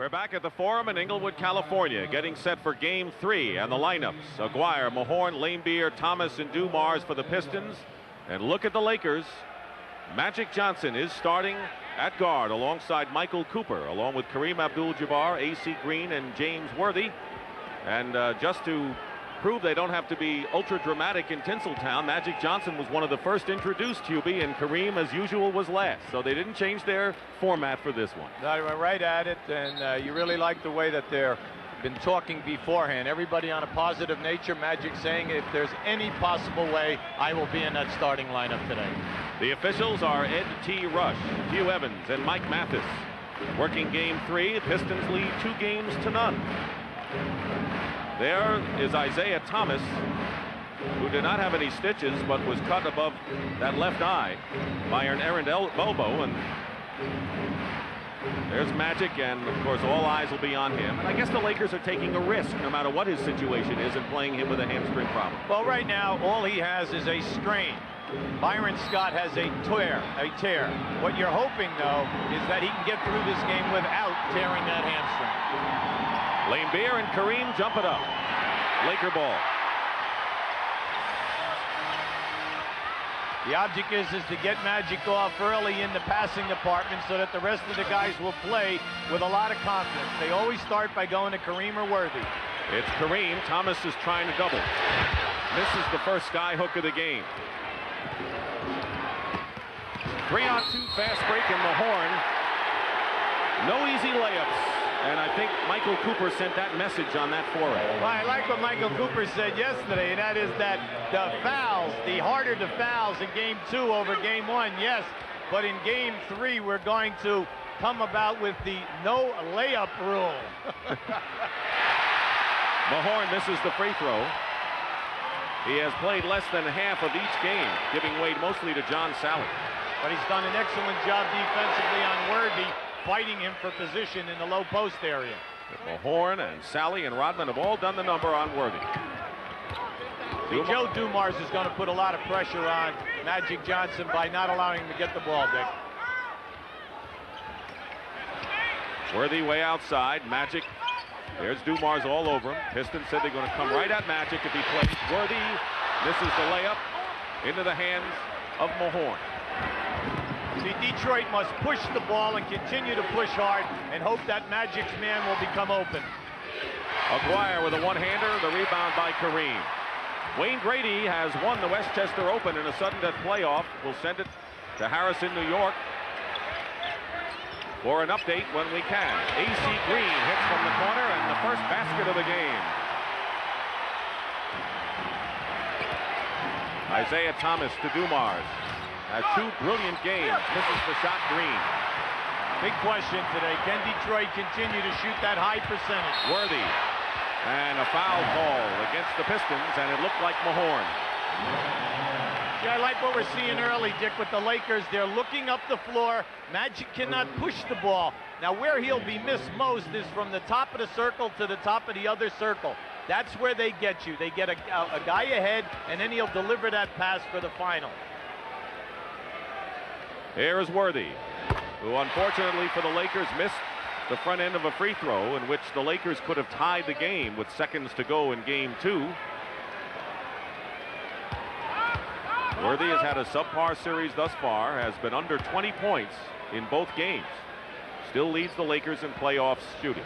We're back at the Forum in Inglewood, California, getting set for Game 3, and the lineups: Aguirre, Mahorn, Laimbeer, Thomas, and Dumars for the Pistons. And look at the Lakers. Magic Johnson is starting at guard alongside Michael Cooper, along with Kareem Abdul-Jabbar, A.C. Green, and James Worthy. And just to prove they don't have to be ultra dramatic in Tinseltown, Magic Johnson was one of the first introduced, Hubie, and Kareem, as usual, was last. So they didn't change their format for this one. No, they were right at it, and you really like the way that they're been talking beforehand. Everybody on a positive nature. Magic saying, if there's any possible way, I will be in that starting lineup today. The officials are Ed T. Rush, Hugh Evans, and Mike Mathis. Working Game 3, the Pistons lead 2-0. There is Isaiah Thomas, who did not have any stitches, but was cut above that left eye by an errant elbow. And there's Magic, and of course all eyes will be on him. And I guess the Lakers are taking a risk, no matter what his situation is, in playing him with a hamstring problem. Well, right now, all he has is a strain. Byron Scott has a tear. What you're hoping, though, is that he can get through this game without tearing that hamstring. Laimbeer and Kareem jump it up. Laker ball. The object is to get Magic off early in the passing department so that the rest of the guys will play with a lot of confidence. They always start by going to Kareem or Worthy. It's Kareem. Thomas is trying to double. Misses the first sky hook of the game. 3-on-2 fast break in Mahorn. No easy layups. And I think Michael Cooper sent that message on that foray. Well, I like what Michael Cooper said yesterday, and that is that the fouls, the harder the fouls in Game 2 over Game 1, yes. But in Game 3, we're going to come about with the no layup rule. Mahorn misses the free throw. He has played less than half of each game, giving weight mostly to John Sally. But he's done an excellent job defensively on Worthy, fighting him for position in the low post area. Mahorn and Sally and Rodman have all done the number on Worthy. Joe Dumars is going to put a lot of pressure on Magic Johnson by not allowing him to get the ball, Dick. Worthy way outside. Magic. There's Dumars all over him. Pistons said they're going to come right at Magic if he plays. Worthy misses the layup into the hands of Mahorn. See, Detroit must push the ball and continue to push hard and hope that Magic's man will become open. Aguirre with a one-hander, the rebound by Kareem. Wayne Grady has won the Westchester Open in a sudden death playoff. We'll send it to Harrison, New York, for an update when we can. A.C. Green hits from the corner and the first basket of the game. Isaiah Thomas to Dumars. Has 2 brilliant games. Misses the shot. Green. Big question today. Can Detroit continue to shoot that high percentage? Worthy. And a foul call against the Pistons, and it looked like Mahorn. Yeah, I like what we're seeing early, Dick, with the Lakers. They're looking up the floor. Magic cannot push the ball. Now, where he'll be missed most is from the top of the circle to the top of the other circle. That's where they get you. They get a guy ahead, and then he'll deliver that pass for the final. Here is Worthy, who unfortunately for the Lakers missed the front end of a free throw in which the Lakers could have tied the game with seconds to go in Game 2. Worthy has had a subpar series thus far, has been under 20 points in both games. Still leads the Lakers in playoffs shooting.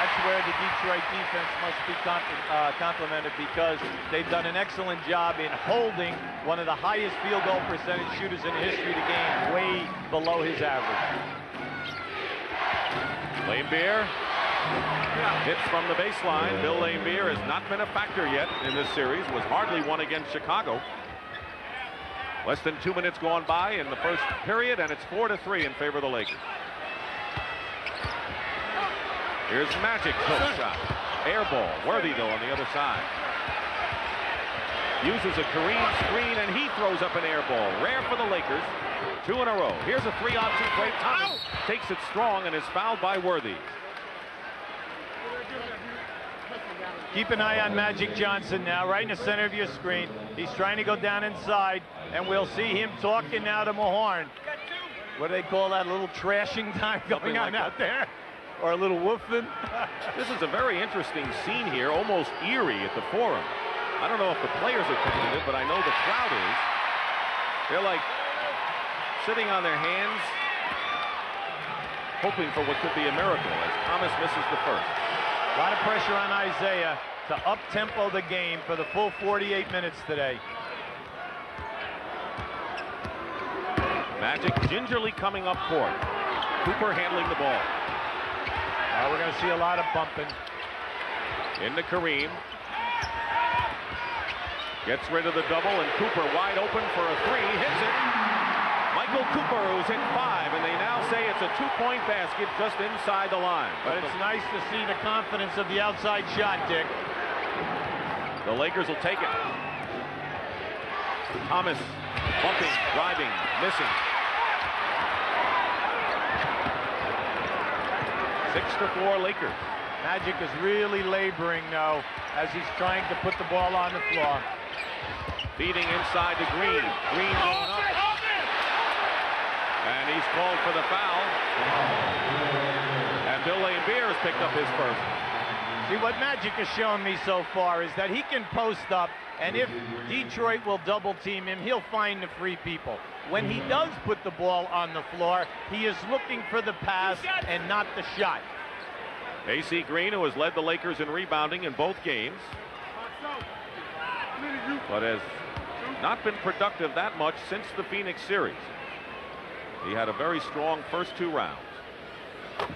That's where the Detroit defense must be complimented, because they've done an excellent job in holding one of the highest field goal percentage shooters in the history of the game way below his average. Laimbeer hits from the baseline. Bill Laimbeer has not been a factor yet in this series. Was hardly one against Chicago. Less than 2 minutes gone by in the first period, and it's 4-3 in favor of the Lakers. Here's Magic hook shot. Air ball. Worthy, though, on the other side. Uses a Kareem screen, and he throws up an air ball. Rare for the Lakers. 2 in a row. Here's a 3-on-2 play. Thomas takes it strong and is fouled by Worthy. Keep an eye on Magic Johnson now, right in the center of your screen. He's trying to go down inside, and we'll see him talking now to Mahorn. What do they call that, little trashing time going on out there? or a little woofing. This is a very interesting scene here, almost eerie at the Forum. I don't know if the players are thinking it, but I know the crowd is. They're like sitting on their hands, hoping for what could be a miracle as Thomas misses the first. A lot of pressure on Isaiah to up-tempo the game for the full 48 minutes today. Magic gingerly coming up court. Cooper handling the ball. We're going to see a lot of bumping. Into Kareem. Gets rid of the double, and Cooper wide open for a three. Hits it. Michael Cooper, who's hit 5, and they now say it's a 2-point basket just inside the line. But it's nice to see the confidence of the outside shot, Dick. The Lakers will take it. Thomas bumping, driving, missing. 6-4 Lakers. Magic is really laboring now as he's trying to put the ball on the floor. Feeding inside to Green. Green going up. And he's called for the foul. And Bill Laimbeer has picked up his first. See, what Magic has shown me so far is that he can post up, and if Detroit will double team him, he'll find the free people. When he does put the ball on the floor, he is looking for the pass and not the shot. AC Green, who has led the Lakers in rebounding in both games, but has not been productive that much since the Phoenix series. He had a very strong first 2 rounds.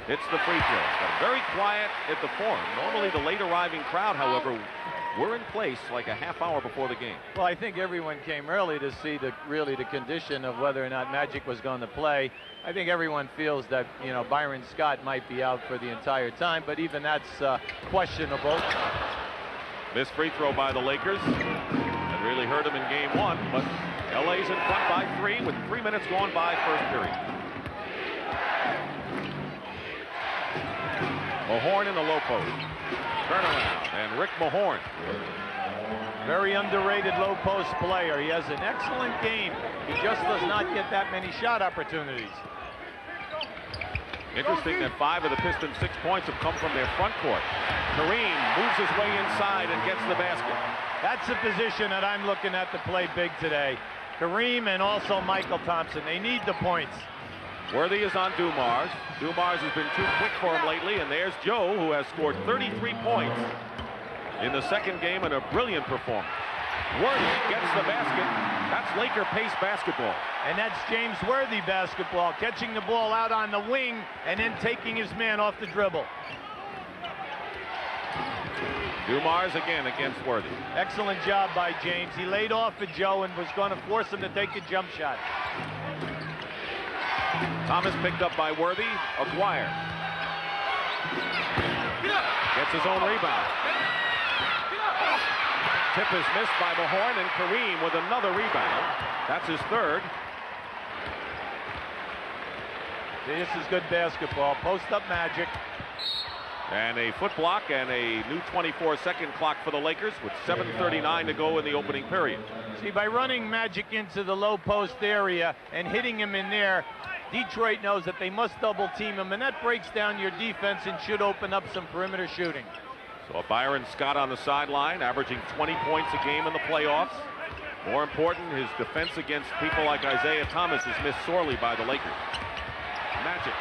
Hits the free throw. Got very quiet at the Forum. Normally the late arriving crowd, however, were in place like a half hour before the game. Well, I think everyone came early to see the condition of whether or not Magic was going to play. I think everyone feels that, you know, Byron Scott might be out for the entire time, but even that's questionable. This free throw by the Lakers. It really hurt him in game 1, but LA's in front by 3 with 3 minutes gone by first period. Mahorn in the low post. Turnaround, and Rick Mahorn. Very underrated low post player. He has an excellent game. He just does not get that many shot opportunities. Interesting that 5 of the Pistons' 6 points have come from their front court. Kareem moves his way inside and gets the basket. That's the position that I'm looking at to play big today. Kareem and also Michael Thompson. They need the points. Worthy is on Dumars. Dumars has been too quick for him lately, and there's Joe, who has scored 33 points in the second game in a brilliant performance. Worthy gets the basket. That's Laker pace basketball. And that's James Worthy basketball, catching the ball out on the wing and then taking his man off the dribble. Dumars again against Worthy. Excellent job by James. He laid off at Joe and was going to force him to take a jump shot. Thomas picked up by Worthy. Aguirre gets his own rebound. Tip is missed by Mahorn, and Kareem with another rebound. That's his third. This is good basketball. Post up Magic. And a foot block and a new 24-second clock for the Lakers with 7:39 to go in the opening period. See, by running Magic into the low post area and hitting him in there, Detroit knows that they must double team him, and that breaks down your defense and should open up some perimeter shooting. So Byron Scott on the sideline, averaging 20 points a game in the playoffs. More important, his defense against people like Isaiah Thomas is missed sorely by the Lakers. Magic